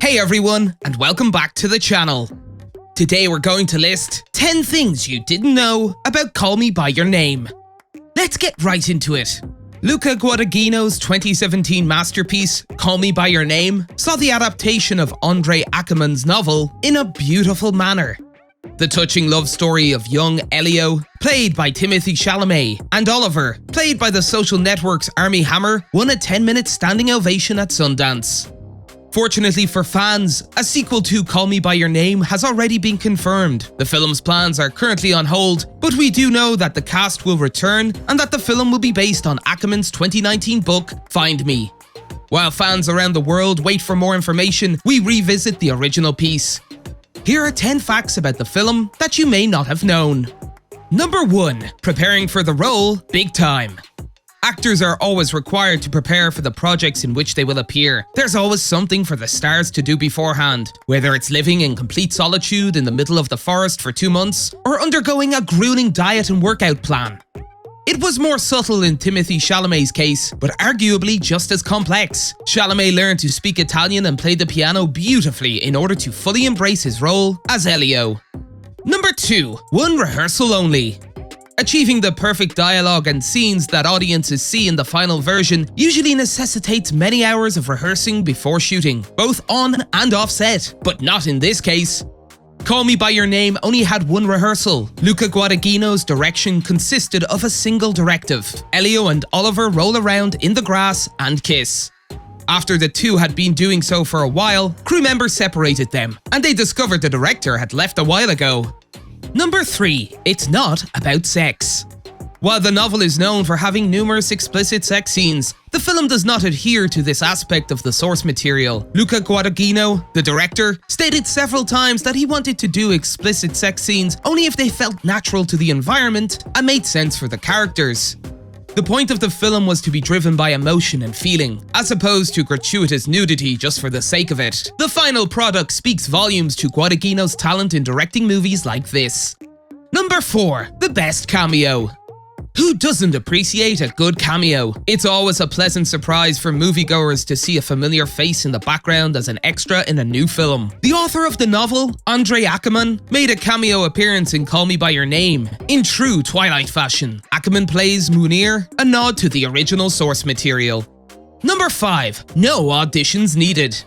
Hey everyone, and welcome back to the channel. Today we're going to list 10 things you didn't know about Call Me By Your Name. Let's get right into it. Luca Guadagnino's 2017 masterpiece, Call Me By Your Name, saw the adaptation of Andre Ackerman's novel in a beautiful manner. The touching love story of young Elio, played by Timothée Chalamet, and Oliver, played by the social network's Armie Hammer, won a 10-minute standing ovation at Sundance. Fortunately for fans, a sequel to Call Me By Your Name has already been confirmed. The film's plans are currently on hold, but we do know that the cast will return and that the film will be based on Ackerman's 2019 book, Find Me. While fans around the world wait for more information, we revisit the original piece. Here are 10 facts about the film that you may not have known. Number 1. Preparing for the role big time. Actors are always required to prepare for the projects in which they will appear. There's always something for the stars to do beforehand, whether it's living in complete solitude in the middle of the forest for 2 months, or undergoing a grueling diet and workout plan. It was more subtle in Timothée Chalamet's case, but arguably just as complex. Chalamet learned to speak Italian and play the piano beautifully in order to fully embrace his role as Elio. Number 2. One rehearsal only. Achieving the perfect dialogue and scenes that audiences see in the final version usually necessitates many hours of rehearsing before shooting, both on and off set, but not in this case. Call Me By Your Name only had one rehearsal. Luca Guadagnino's direction consisted of a single directive. Elio and Oliver roll around in the grass and kiss. After the two had been doing so for a while, crew members separated them, and they discovered the director had left a while ago. Number 3. It's not about sex. While the novel is known for having numerous explicit sex scenes, the film does not adhere to this aspect of the source material. Luca Guadagnino, the director, stated several times that he wanted to do explicit sex scenes only if they felt natural to the environment and made sense for the characters. The point of the film was to be driven by emotion and feeling, as opposed to gratuitous nudity just for the sake of it. The final product speaks volumes to Guadagnino's talent in directing movies like this. Number 4. The best cameo. Who doesn't appreciate a good cameo? It's always a pleasant surprise for moviegoers to see a familiar face in the background as an extra in a new film. The author of the novel, Andre Ackerman, made a cameo appearance in Call Me By Your Name. In true Twilight fashion, Ackerman plays Munir, a nod to the original source material. Number 5. No auditions needed.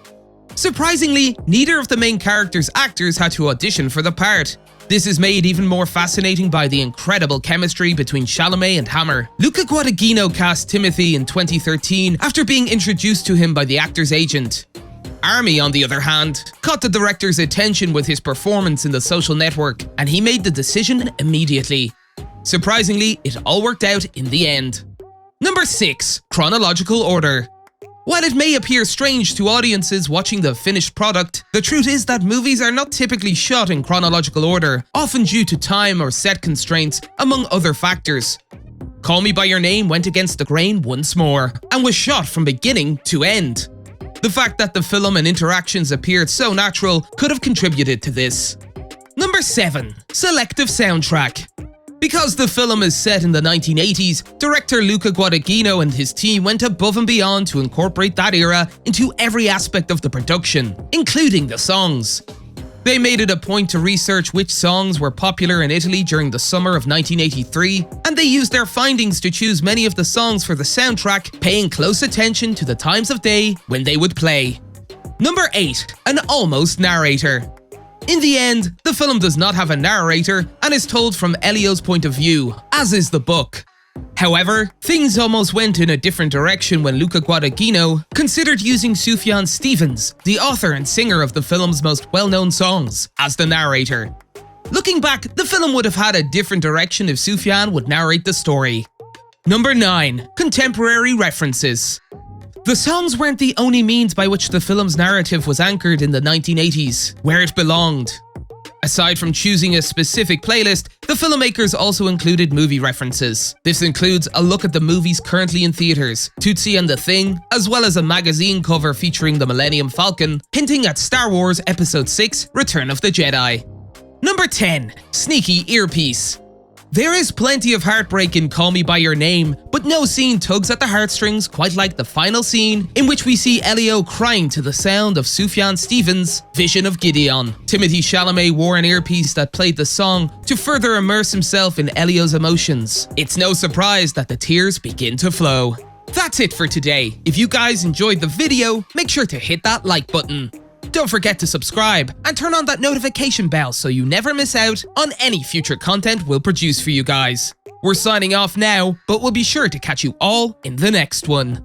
Surprisingly, neither of the main characters' actors had to audition for the part. This is made even more fascinating by the incredible chemistry between Chalamet and Hammer. Luca Guadagnino cast Timothée in 2013 after being introduced to him by the actor's agent. Armie, on the other hand, caught the director's attention with his performance in The Social Network, and he made the decision immediately. Surprisingly, it all worked out in the end. Number 6. Chronological order. While it may appear strange to audiences watching the finished product, the truth is that movies are not typically shot in chronological order, often due to time or set constraints, among other factors. Call Me By Your Name went against the grain once more, and was shot from beginning to end. The fact that the film and interactions appeared so natural could have contributed to this. Number 7. Selective soundtrack. Because the film is set in the 1980s, director Luca Guadagnino and his team went above and beyond to incorporate that era into every aspect of the production, including the songs. They made it a point to research which songs were popular in Italy during the summer of 1983, and they used their findings to choose many of the songs for the soundtrack, paying close attention to the times of day when they would play. Number 8. An almost narrator. In the end, the film does not have a narrator and is told from Elio's point of view, as is the book. However, things almost went in a different direction when Luca Guadagnino considered using Sufjan Stevens, the author and singer of the film's most well-known songs, as the narrator. Looking back, the film would have had a different direction if Sufjan would narrate the story. Number 9. Contemporary references. The songs weren't the only means by which the film's narrative was anchored in the 1980s, where it belonged. Aside from choosing a specific playlist, the filmmakers also included movie references. This includes a look at the movies currently in theaters, Tootsie and the Thing, as well as a magazine cover featuring the Millennium Falcon, hinting at Star Wars Episode 6: Return of the Jedi. Number 10. Sneaky earpiece. There is plenty of heartbreak in Call Me By Your Name, but no scene tugs at the heartstrings quite like the final scene in which we see Elio crying to the sound of Sufjan Stevens' Vision of Gideon. Timothée Chalamet wore an earpiece that played the song to further immerse himself in Elio's emotions. It's no surprise that the tears begin to flow. That's it for today. If you guys enjoyed the video, make sure to hit that like button. Don't forget to subscribe and turn on that notification bell so you never miss out on any future content we'll produce for you guys. We're signing off now, but we'll be sure to catch you all in the next one.